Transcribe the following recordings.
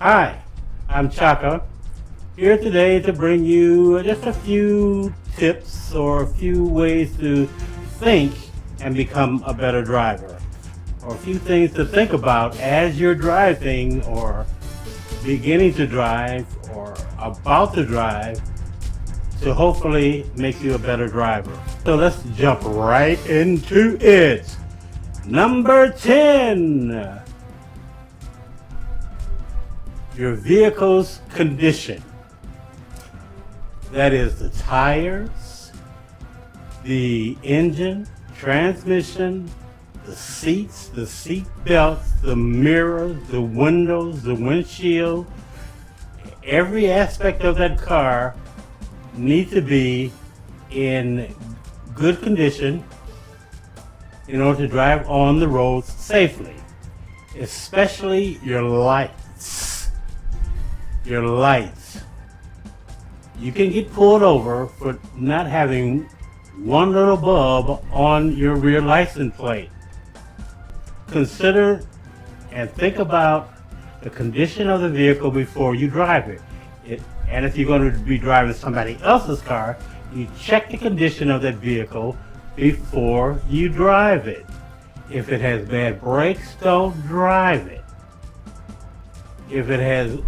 Hi, I'm Chaka, here today to bring you just a few tips or a few ways to think and become a better driver, or a few things to think about as you're driving or beginning to drive or about to drive to hopefully make you a better driver. So let's jump right into it. Number 10, your vehicle's condition. That is the tires, the engine, transmission, the seats, the seat belts, the mirrors, the windows, the windshield. Every aspect of that car needs to be in good condition in order to drive on the roads safely, especially your lights. Your lights. You can get pulled over for not having one little bulb on your rear license plate. Consider and think about the condition of the vehicle before you drive it. And if you're going to be driving somebody else's car, you check the condition of that vehicle before you drive it. If it has bad brakes, don't drive it. If it has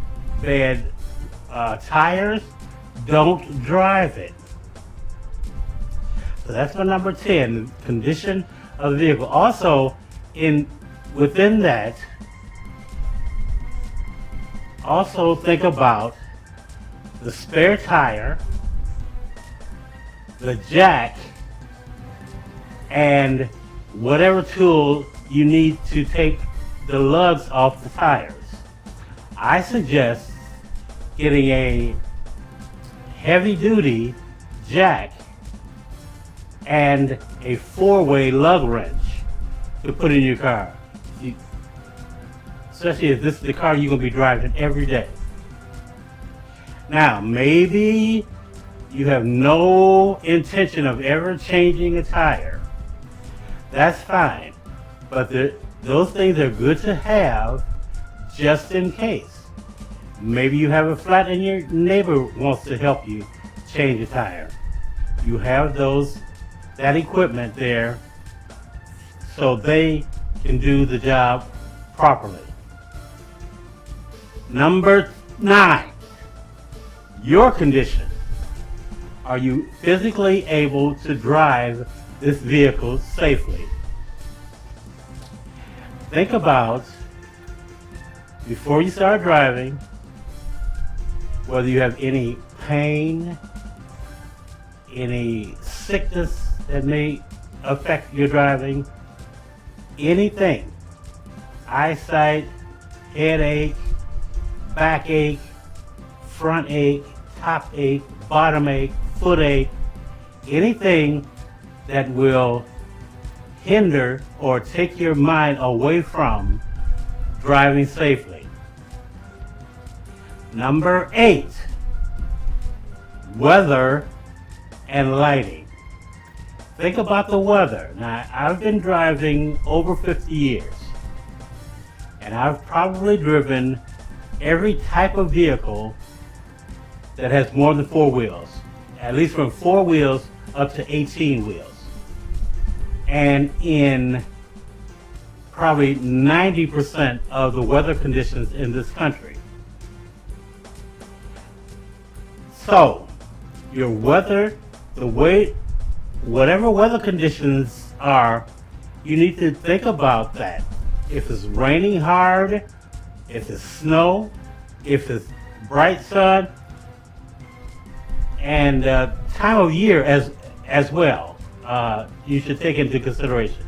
bad tires, don't drive it. So that's my number 10, the condition of the vehicle. Also, within that, also think about the spare tire, the jack, and whatever tool you need to take the lugs off the tires. I suggest getting a heavy-duty jack and a 4-way lug wrench to put in your car. Especially if this is the car you're going to be driving every day. Now, maybe you have no intention of ever changing a tire. That's fine. But those things are good to have just in case. Maybe you have a flat and your neighbor wants to help you change a tire. You have that equipment there so they can do the job properly. Number 9, your condition. Are you physically able to drive this vehicle safely? Think about, before you start driving, whether you have any pain, any sickness that may affect your driving, anything, eyesight, headache, backache, front ache, top ache, bottom ache, foot ache, anything that will hinder or take your mind away from driving safely. Number 8, weather and lighting. Think about the weather. Now, I've been driving over 50 years, and I've probably driven every type of vehicle that has more than 4 wheels, at least from 4 wheels up to 18 wheels. And in probably 90% of the weather conditions in this country. So, your weather, whatever weather conditions are, you need to think about that. If it's raining hard, if it's snow, if it's bright sun, and time of year as well, you should take into consideration.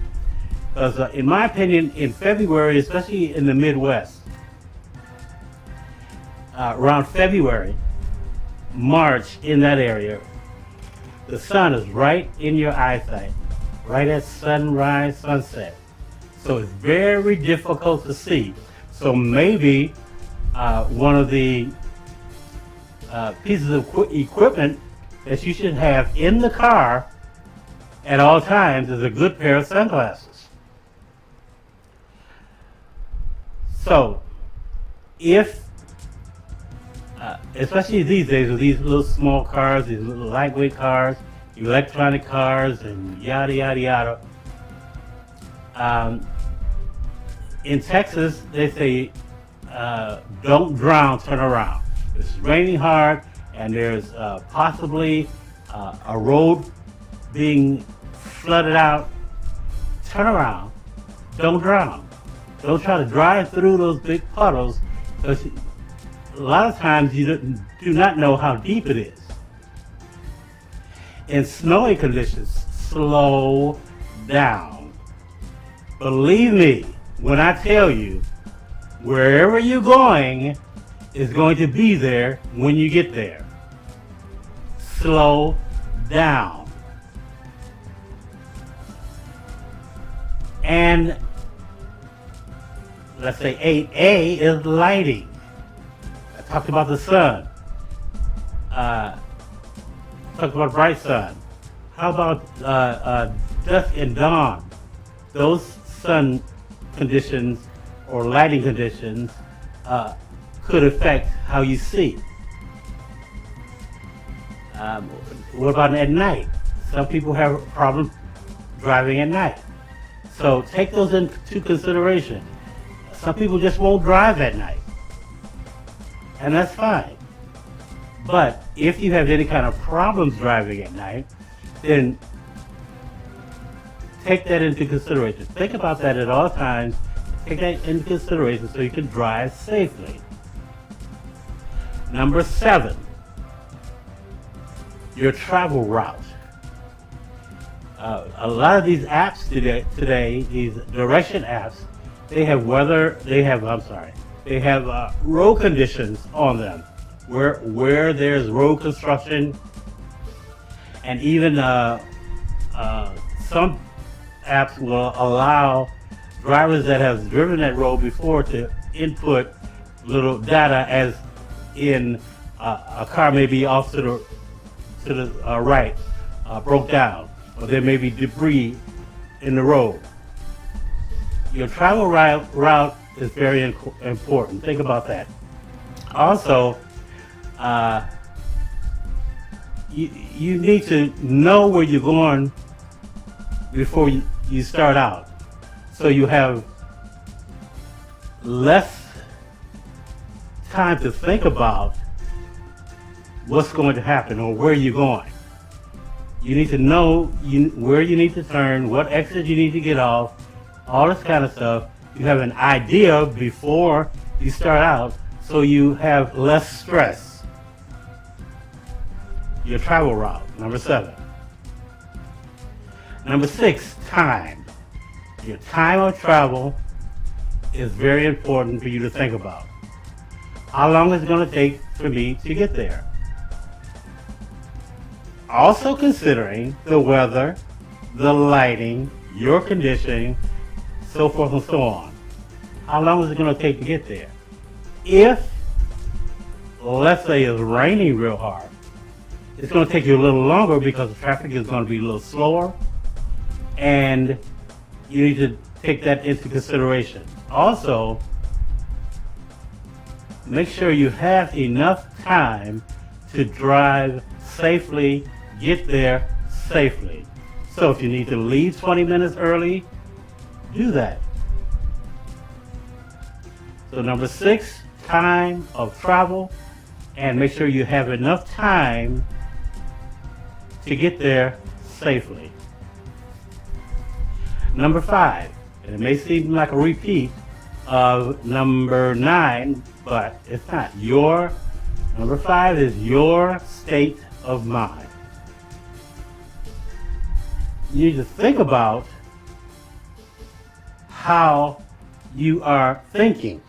Because in my opinion, in February, especially in the Midwest, around February, March, in that area, the sun is right in your eyesight, right at sunrise, sunset. So it's very difficult to see. So maybe one of the pieces of equipment that you should have in the car at all times is a good pair of sunglasses. So if especially these days with these little small cars, these little lightweight cars, electronic cars, and yada yada yada. Um, in Texas, they say, "Don't drown, turn around." It's raining hard, and there's possibly a road being flooded out. Turn around. Don't drown. Don't try to drive through those big puddles, because a lot of times you do not know how deep it is. In snowy conditions, slow down. Believe me when I tell you, wherever you're going is going to be there when you get there. Slow down. And let's say 8A is lighting. I talked about the sun. Talked about bright sun. How about dusk and dawn? Those sun conditions or lighting conditions could affect how you see. What about at night? Some people have problems driving at night. So take those into consideration. Some people just won't drive at night, and that's fine. But if you have any kind of problems driving at night, then take that into consideration. Think about that at all times. Take that into consideration so you can drive safely. Number 7, your travel route. A lot of these apps today, these direction apps, they have road conditions on them, where there's road construction, and even some apps will allow drivers that have driven that road before to input little data, as in a car may be off to the right, broke down, or there may be debris in the road. Your travel route is very important. Think about that. Also, you need to know where you're going before you start out, so you have less time to think about what's going to happen or where you're going. You need to know where you need to turn, what exit you need to get off, all this kind of stuff. You have an idea before you start out, so you have less stress. Your travel route, number 7. Number 6, time. Your time of travel is very important for you to think about. How long is it going to take for me to get there? Also considering the weather, the lighting, your conditioning, so forth and so on. How long is it going to take to get there? If, let's say, it's raining real hard, it's going to take you a little longer because the traffic is going to be a little slower, and you need to take that into consideration. Also, make sure you have enough time to drive safely, get there safely. So if you need to leave 20 minutes early, do that. So number 6, time of travel, and make sure you have enough time to get there safely. Number 5, and it may seem like a repeat of number 9, but it's not. Number 5 is your state of mind. You need to think about how you are thinking.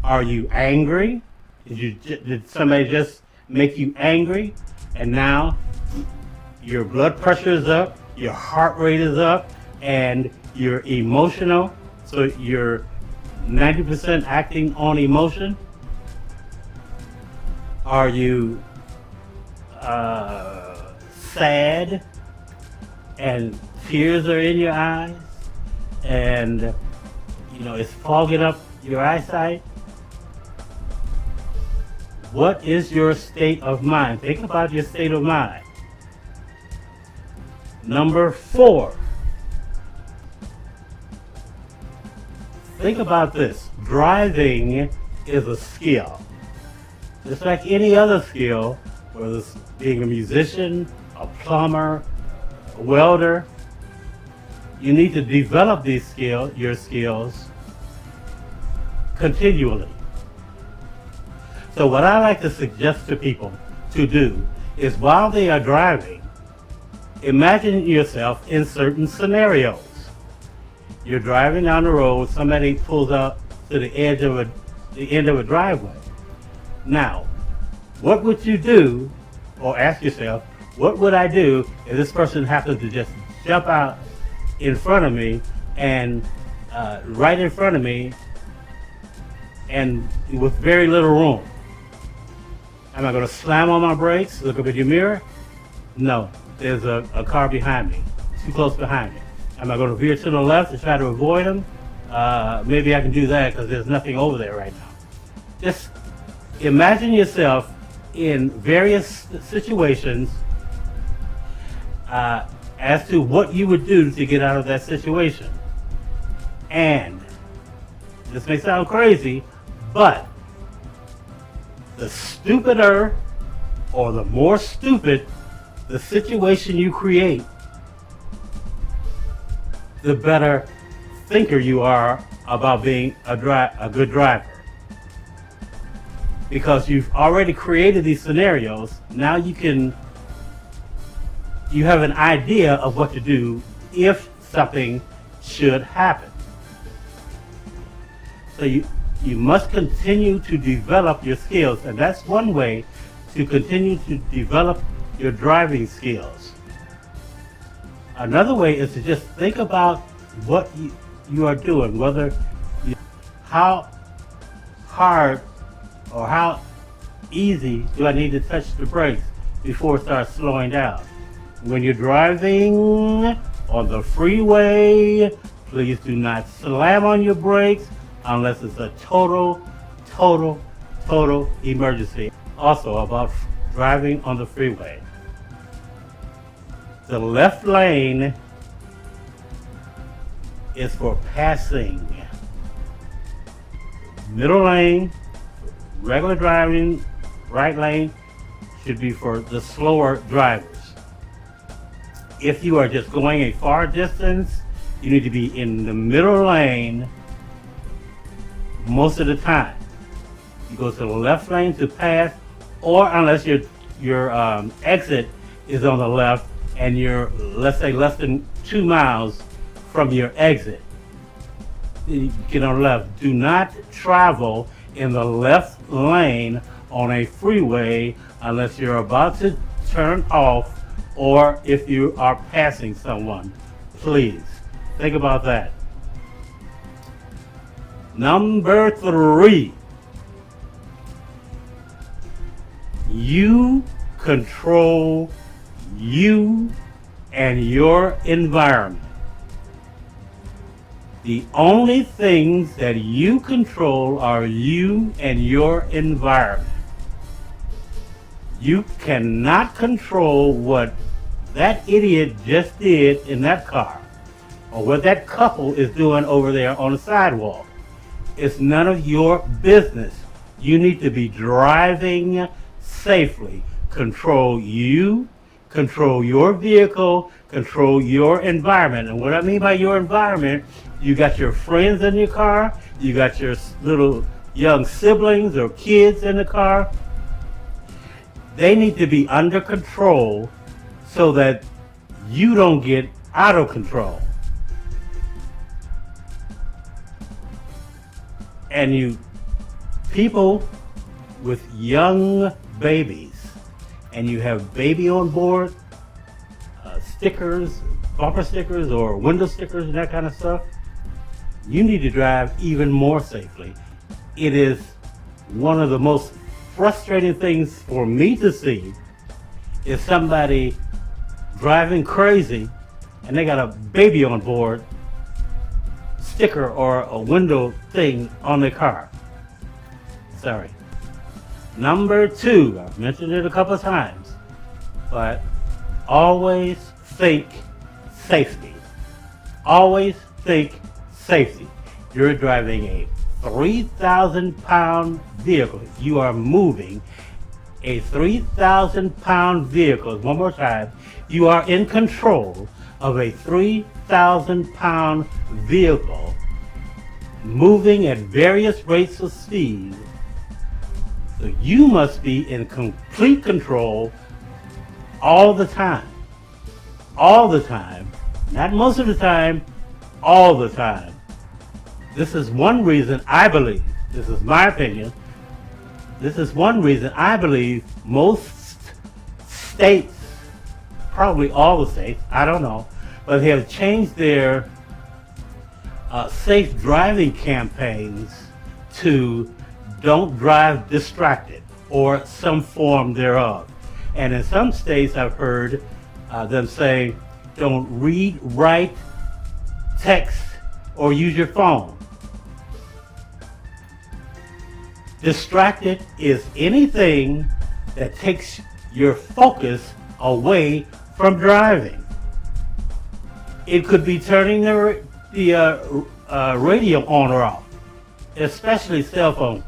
Are you angry? Did somebody just make you angry? And now your blood pressure is up, your heart rate is up, and you're emotional. So you're 90% acting on emotion. Are you sad and tears are in your eyes, and it's fogging up your eyesight? What is your state of mind? Think about your state of mind. Number 4, think about this. Driving is a skill. Just like any other skill, whether it's being a musician, a plumber, a welder, you need to develop your skills continually. So what I like to suggest to people to do is while they are driving, imagine yourself in certain scenarios. You're driving down the road, somebody pulls up to the end of a driveway. Now, what would you do, or ask yourself, what would I do if this person happens to just jump out in front of me and right in front of me and with very little room? Am I going to slam on my brakes, look up in your mirror? No, there's a car behind me, too close behind me. Am I going to veer to the left to try to avoid him? Maybe I can do that because there's nothing over there right now. Just imagine yourself in various situations as to what you would do to get out of that situation. And this may sound crazy, but the stupider or the more stupid the situation you create, the better thinker you are about being a good driver. Because you've already created these scenarios, now you have an idea of what to do if something should happen. So you must continue to develop your skills, and that's one way to continue to develop your driving skills. Another way is to just think about what you are doing, how hard or how easy do I need to touch the brakes before it starts slowing down. When you're driving on the freeway, please do not slam on your brakes unless it's a total emergency. Also about driving on the freeway, the left lane is for passing. Middle lane, regular driving, right lane should be for the slower drivers. If you are just going a far distance, you need to be in the middle lane most of the time. You go to the left lane to pass, or unless your exit is on the left and you're, let's say, less than 2 miles from your exit, you get on the left. Do not travel in the left lane on a freeway unless you're about to turn off or if you are passing someone. Please think about that. Number 3, you control you and your environment. The only things that you control are you and your environment. You cannot control what that idiot just did in that car or what that couple is doing over there on the sidewalk. It's none of your business. You need to be driving safely. Control you, control your vehicle, control your environment. And what I mean by your environment, you got your friends in your car, you got your little young siblings or kids in the car. They need to be under control so that you don't get out of control. And you people with young babies, and you have baby on board, stickers, bumper stickers or window stickers and that kind of stuff, you need to drive even more safely. It is one of the most frustrating things for me to see is somebody driving crazy and they got a baby on board sticker or a window thing on their car. Sorry. Number two, I've mentioned it a couple of times, but always think safety. Always think safety. You're driving a 3,000-pound vehicle. You are moving a 3,000-pound vehicle. One more time. You are in control of a 3,000-pound vehicle moving at various rates of speed. So you must be in complete control all the time. All the time. Not most of the time, all the time. This is one reason I believe, this is my opinion, this is one reason I believe most states, probably all the states, I don't know, but they have changed their safe driving campaigns to don't drive distracted or some form thereof. And in some states I've heard them say don't read, write, text, or use your phone. Distracted is anything that takes your focus away from driving. It could be turning the radio on or off, especially cell phones.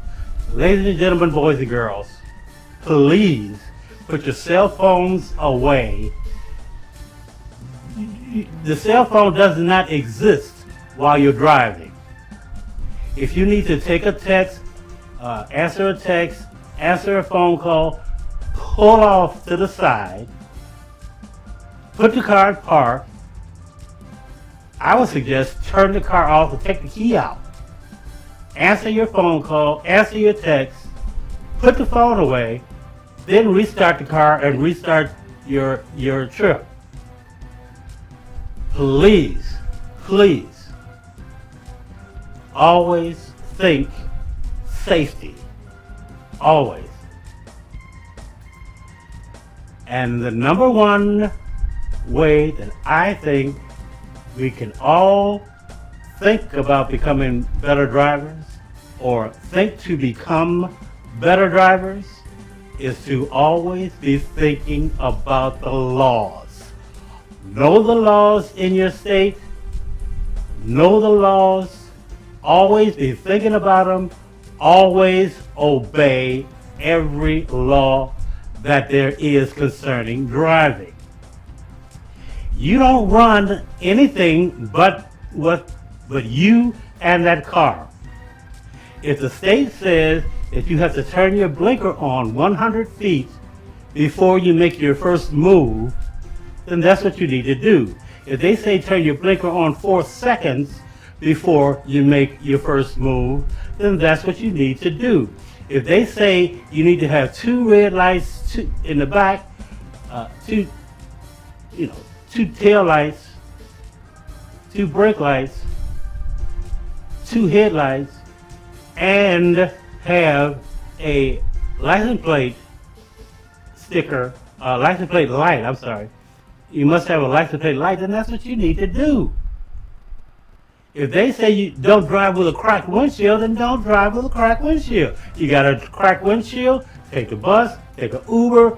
Ladies and gentlemen, boys and girls, please put your cell phones away. The cell phone does not exist while you're driving. If you need to take a text, answer a text, answer a phone call, pull off to the side, put the car in park. I would suggest turn the car off and take the key out. Answer your phone call, answer your text, put the phone away, then restart the car and restart your trip. Please, please, always think safety. Always. And the number one way that I think we can all think about becoming better drivers or think to become better drivers is to always be thinking about the laws. Know the laws in your state. Know the laws. Always be thinking about them. Always obey every law that there is concerning driving. You don't run anything but you and that car. If the state says that you have to turn your blinker on 100 feet before you make your first move, then that's what you need to do. If they say turn your blinker on 4 seconds before you make your first move, then that's what you need to do. If they say you need to have 2 red lights in the back, 2 tail lights, 2 brake lights, 2 headlights, and have a license plate sticker, license plate light, I'm sorry. You must have a license plate light, then that's what you need to do. If they say you don't drive with a cracked windshield, then don't drive with a cracked windshield. You got a cracked windshield, take the bus, take an Uber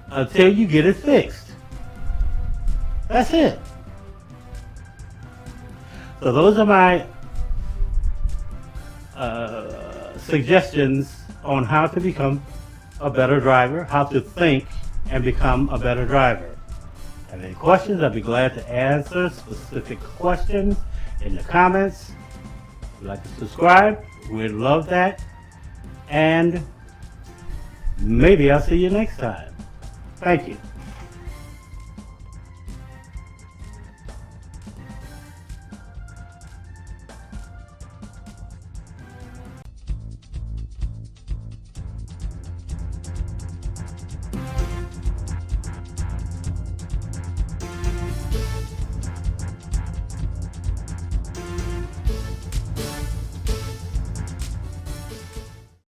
until you get it fixed. That's it. So those are my suggestions on how to become a better driver, how to think and become a better driver. Have any questions? I'd be glad to answer specific questions in the comments. If you'd like to subscribe, we'd love that. And maybe I'll see you next time. Thank you.